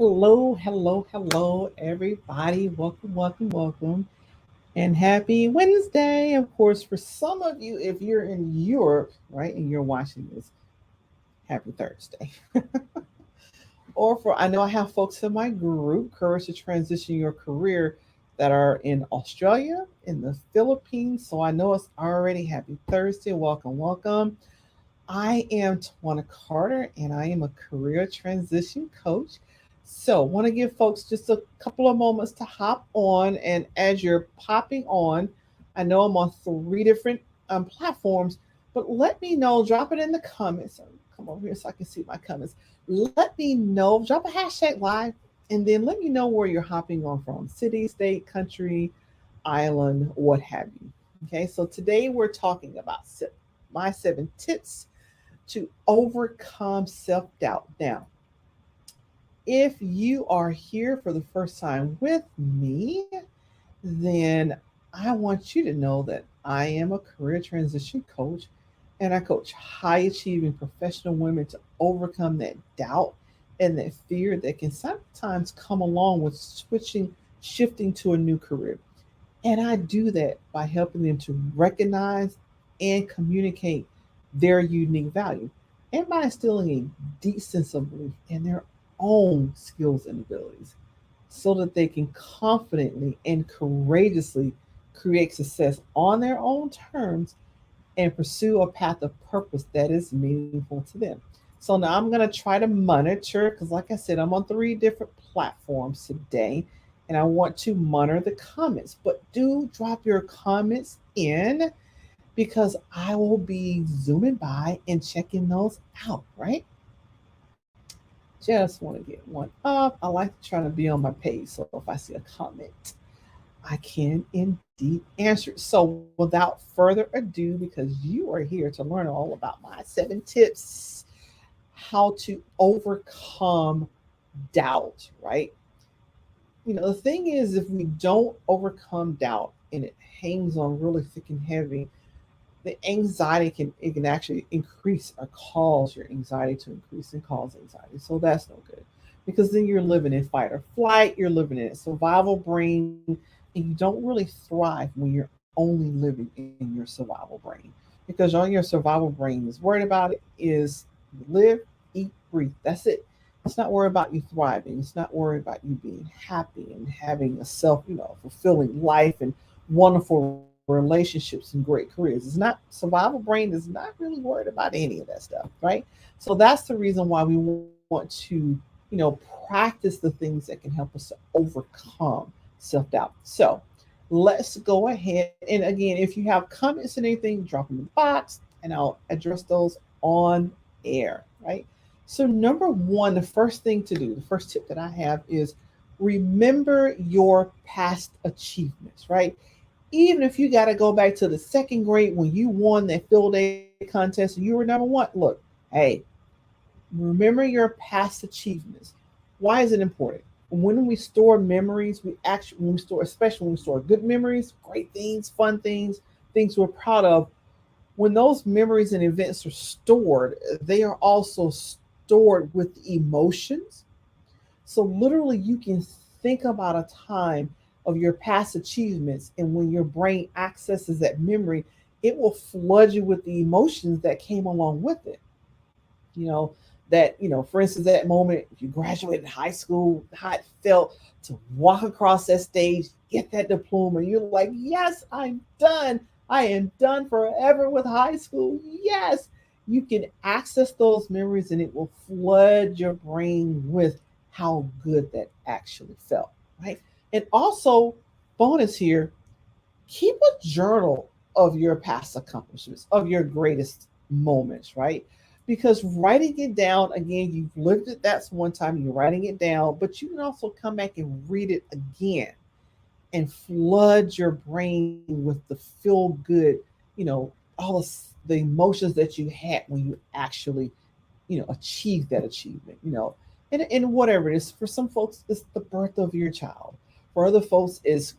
Hello, hello, hello, everybody. Welcome, welcome, welcome. And happy Wednesday. Of course, for some of you, if you're in Europe, right, and you're watching this, happy Thursday. Or for, I know I have folks in my group, Courage to Transition Your Career, that are in Australia, in the Philippines. So I know it's already happy Thursday. Welcome, welcome. I am Twanna Carter, and I am a career transition coach. So, want to give folks just a couple of moments to hop on. And as you're popping on, I know I'm on three different platforms, but let me know, drop it in the comments. Come over here so I can see my comments. Let me know, drop a hashtag live, and then let me know where you're hopping on from, city, state, country, island, what have you. Okay, so today we're talking about my 7 tips to overcome self doubt. Now, if you are here for the first time with me, then I want you to know that I am a career transition coach and I coach high achieving professional women to overcome that doubt and that fear that can sometimes come along with shifting to a new career. And I do that by helping them to recognize and communicate their unique value and by instilling a deep sense of belief in their own skills and abilities so that they can confidently and courageously create success on their own terms and pursue a path of purpose that is meaningful to them. So now I'm going to try to monitor because, like I said, I'm on three different platforms today and I want to monitor the comments. But do drop your comments in because I will be zooming by and checking those out, right? Just want to get one up. I like to try to be on my page. So if I see a comment, I can indeed answer it. So without further ado, because you are here to learn all about my 7 tips, how to overcome doubt, right? The thing is, if we don't overcome doubt and it hangs on really thick and heavy, the anxiety can actually increase or cause your anxiety to increase and cause anxiety. So that's no good because then you're living in fight or flight, you're living in a survival brain, and you don't really thrive when you're only living in your survival brain because all your survival brain is worried about it is live, eat, breathe. That's it. It's not worried about you thriving. It's not worried about you being happy and having a fulfilling life and wonderful relationships and great careers. It's not survival brain is not really worried about any of that stuff, right? So that's the reason why we want to, practice the things that can help us to overcome self-doubt. So let's go ahead. And again, if you have comments and anything, drop them in the box and I'll address those on air, right? So number one, the first thing to do, the first tip that I have is remember your past achievements, right? Even if you got to go back to the second grade when you won that field day contest and you were number one, look, hey, remember your past achievements. Why is it important? When we store memories, when we store, especially when we store good memories, great things, fun things we're proud of, when those memories and events are stored, they are also stored with emotions. So literally you can think about a time of your past achievements, and when your brain accesses that memory, it will flood you with the emotions that came along with it. You know, for instance, that moment if you graduated high school, how it felt to walk across that stage, get that diploma, you're like, yes, I'm done. I am done forever with high school. Yes, you can access those memories and it will flood your brain with how good that actually felt, right? And also, bonus here, keep a journal of your past accomplishments, of your greatest moments, right? Because writing it down, again, you've lived it, that's one time, you're writing it down, but you can also come back and read it again and flood your brain with the feel good, all the emotions that you had when you actually, achieved that achievement, and whatever it is. For some folks, it's the birth of your child. For other folks, is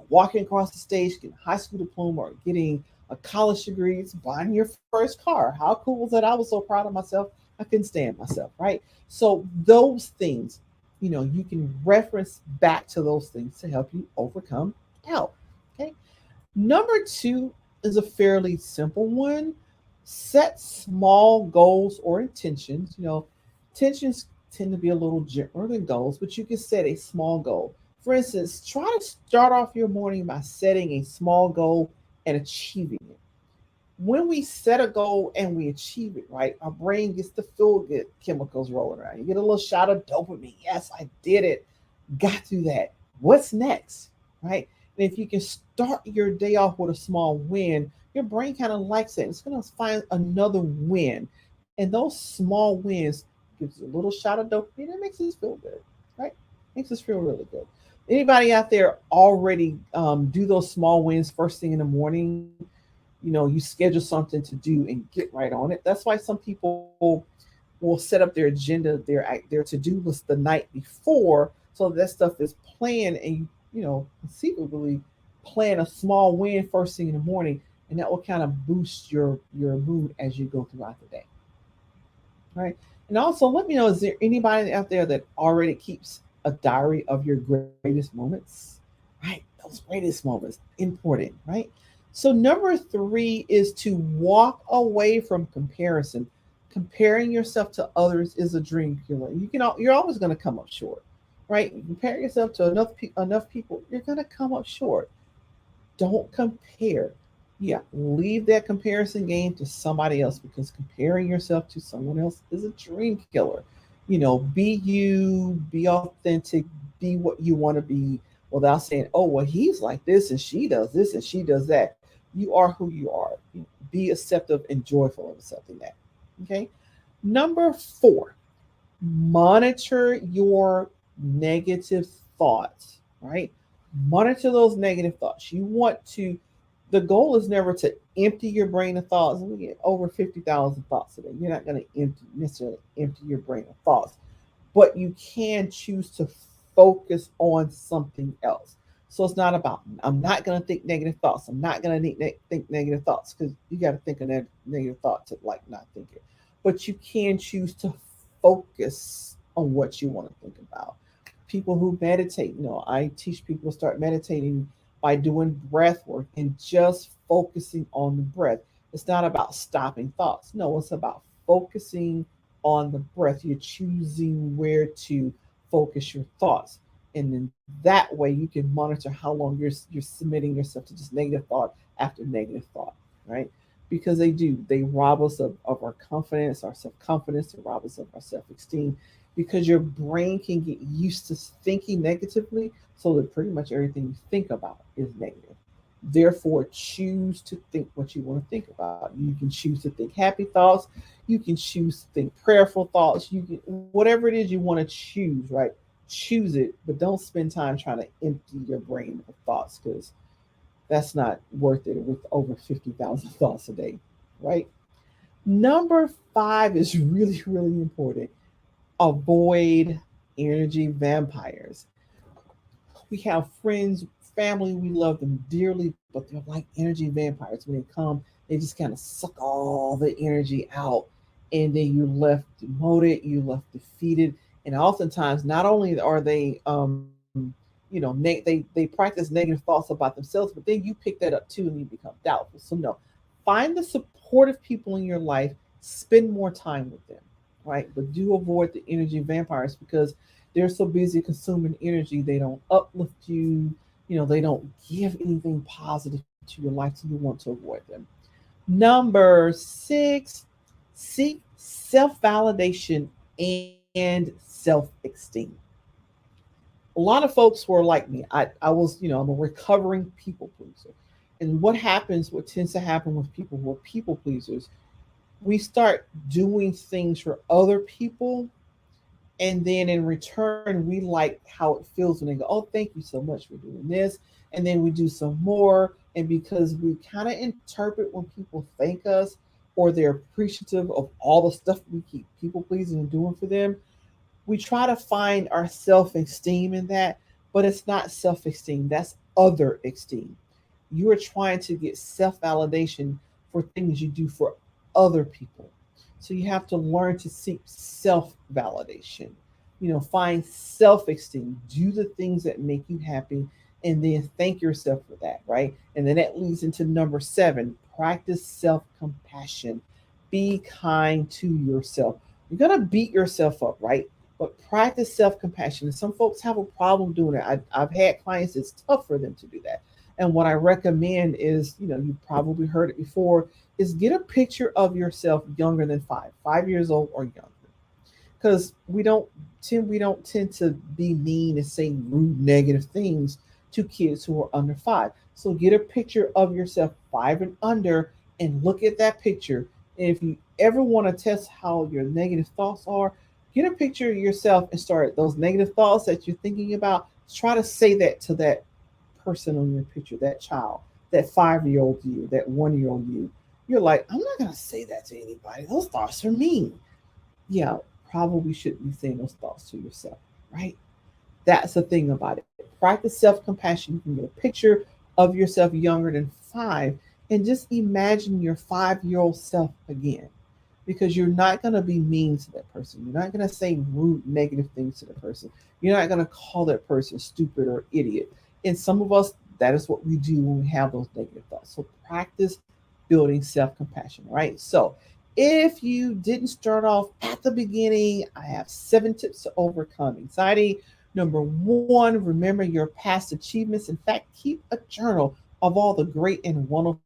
walking across the stage, getting a high school diploma, or getting a college degree, it's buying your first car. How cool was that? I was so proud of myself. I couldn't stand myself, right? So those things, You can reference back to those things to help you overcome doubt. Okay. Number two is a fairly simple one. Set small goals or intentions. Intentions tend to be a little gentler than goals, but you can set a small goal. For instance, try to start off your morning by setting a small goal and achieving it. When we set a goal and we achieve it, right, our brain gets the feel good chemicals rolling around. You get a little shot of dopamine. Yes, I did it. Got through that. What's next? Right? And if you can start your day off with a small win, your brain kind of likes it. It's going to find another win. And those small wins gives you a little shot of dopamine. It makes us feel good, right? Makes us feel really good. Anybody out there already do those small wins first thing in the morning? You schedule something to do and get right on it. That's why some people will set up their agenda, their to-do list the night before, so that stuff is planned, and conceivably plan a small win first thing in the morning, and that will kind of boost your mood as you go throughout the day. Right. And also let me know, is there anybody out there that already keeps a diary of your greatest moments? Right. Those greatest moments. Important, right? So number three is to walk away from comparison. Comparing yourself to others is a dream killer. You're always going to come up short, right? You compare yourself to enough people, you're going to come up short. Don't compare. Yeah, leave that comparison game to somebody else, because comparing yourself to someone else is a dream killer. Be you, be authentic, be what you want to be, without saying, oh, well, he's like this and she does this and she does that. You are who you are. Be accepting and joyful of accepting that. Okay. Number four, monitor your negative thoughts, right? Monitor those negative thoughts. The goal is never to empty your brain of thoughts. We get over 50,000 thoughts a day. You're not going to necessarily empty your brain of thoughts, but you can choose to focus on something else. So it's not about, I'm not going to think negative thoughts. I'm not going to think negative thoughts, because you got to think of negative thoughts to like not think it. But you can choose to focus on what you want to think about. People who meditate, I teach people to start meditating by doing breath work and just focusing on the breath. It's not about stopping thoughts. No, it's about focusing on the breath. You're choosing where to focus your thoughts. And then that way you can monitor how long you're submitting yourself to just negative thought after negative thought, right? Because they rob us of our confidence, our self-confidence, they rob us of our self-esteem, because your brain can get used to thinking negatively, so that pretty much everything you think about is negative. Therefore, choose to think what you want to think about. You can choose to think happy thoughts. You can choose to think prayerful thoughts. You can, whatever it is you want to choose, right? Choose it, but don't spend time trying to empty your brain of thoughts, because that's not worth it with over 50,000 thoughts a day, right? Number five is really, really important. Avoid energy vampires. We have friends, family, we love them dearly, but they're like energy vampires. When they come, they just kind of suck all the energy out, and then you're left demoted, you're left defeated. And oftentimes, not only are they, they practice negative thoughts about themselves, but then you pick that up too, and you become doubtful. So no, find the supportive people in your life, spend more time with them, right? But do avoid the energy vampires, because they're so busy consuming energy, they don't uplift you. They don't give anything positive to your life, so you want to avoid them. Number six, seek self validation and self esteem. A lot of folks were like me. I was, I'm a recovering people pleaser. And what tends to happen with people who are people pleasers, we start doing things for other people, and then in return we like how it feels when they go, oh, thank you so much for doing this, and then we do some more. And because we kind of interpret when people thank us, or they're appreciative of all the stuff we keep people pleasing and doing for them, we try to find our self-esteem in that. But it's not self-esteem, that's other esteem. You are trying to get self-validation for things you do for other people. So you have to learn to seek self-validation. Find self-esteem, do the things that make you happy, and then thank yourself for that, right? And then that leads into number 7, practice self-compassion. Be kind to yourself. You're going to beat yourself up, right? But practice self-compassion. And some folks have a problem doing it. I've had clients, it's tough for them to do that. And what I recommend is, you've probably heard it before, is get a picture of yourself younger than 5 years old or younger, because we don't tend to be mean and say rude, negative things to kids who are under 5. So get a picture of yourself 5 and under, and look at that picture. And if you ever want to test how your negative thoughts are, get a picture of yourself and start those negative thoughts that you're thinking about. Try to say that to that person on your picture, that child, that 5-year-old you, that 1-year-old you. You're like, I'm not gonna say that to anybody. Those thoughts are mean. Yeah, probably shouldn't be saying those thoughts to yourself, right? That's the thing about it. Practice self compassion. You can get a picture of yourself younger than 5, and just imagine your 5-year-old self again, because you're not going to be mean to that person. You're not going to say rude, negative things to the person. You're not going to call that person stupid or idiot. And some of us, that is what we do when we have those negative thoughts. So practice building self compassion, right? So if you didn't start off at the beginning, I have 7 tips to overcome anxiety. Number 1, remember your past achievements. In fact, keep a journal of all the great and wonderful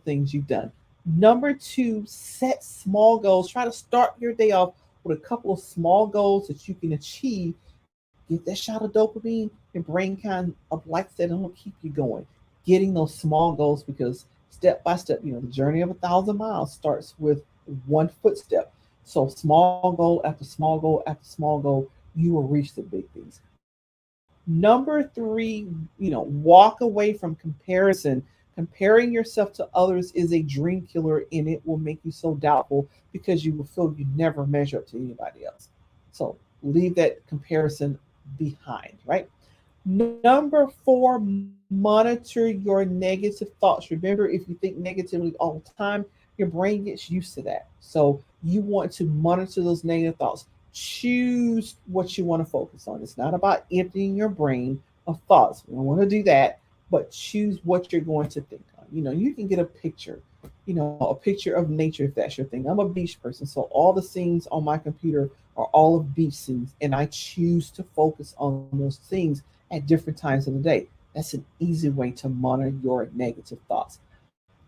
things you've done. Number 2, set small goals. Try to start your day off with a couple of small goals that you can achieve. Get that shot of dopamine. Your brain kind of likes that, and it'll keep you going. Getting those small goals, because step by step, the journey of 1,000 miles starts with one footstep. So small goal after small goal after small goal, you will reach the big things. Number 3, walk away from comparison. Comparing yourself to others is a dream killer, and it will make you so doubtful because you will feel you never measure up to anybody else. So leave that comparison behind, right? Number 4, monitor your negative thoughts. Remember, if you think negatively all the time, your brain gets used to that. So you want to monitor those negative thoughts. Choose what you want to focus on. It's not about emptying your brain of thoughts. We don't want to do that, but choose what you're going to think on. You can get a picture, a picture of nature if that's your thing. I'm a beach person, so all the scenes on my computer are all of beach scenes, and I choose to focus on those things at different times of the day. That's an easy way to monitor your negative thoughts.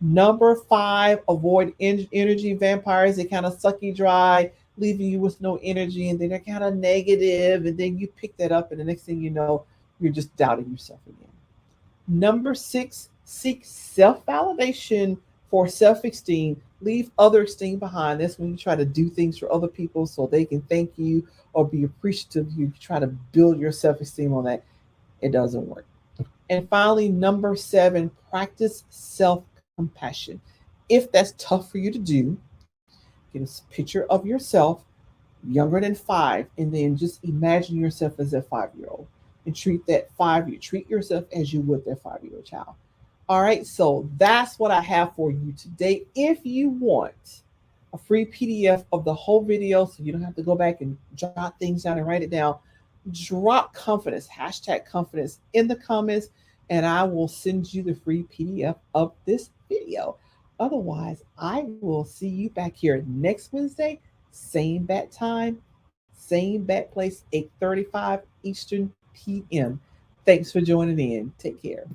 Number 5, avoid energy vampires. They kind of suck you dry, leaving you with no energy, and then they're kind of negative, and then you pick that up, and the next thing you know, you're just doubting yourself again. Number 6, seek self validation for self esteem. Leave other esteem behind. That's when you try to do things for other people so they can thank you or be appreciative of you. You try to build your self esteem on that. It doesn't work. And finally, number 7, practice self compassion. If that's tough for you to do, get a picture of yourself younger than 5, and then just imagine yourself as a 5-year-old, and treat yourself as you would that 5-year-old child. All right, so that's what I have for you today. If you want a free PDF of the whole video, so you don't have to go back and jot things down and write it down, drop confidence, #confidence in the comments, and I will send you the free PDF of this video. Otherwise, I will see you back here next Wednesday, same bat time, same bat place, 8:35 Eastern PM. Thanks for joining in. Take care.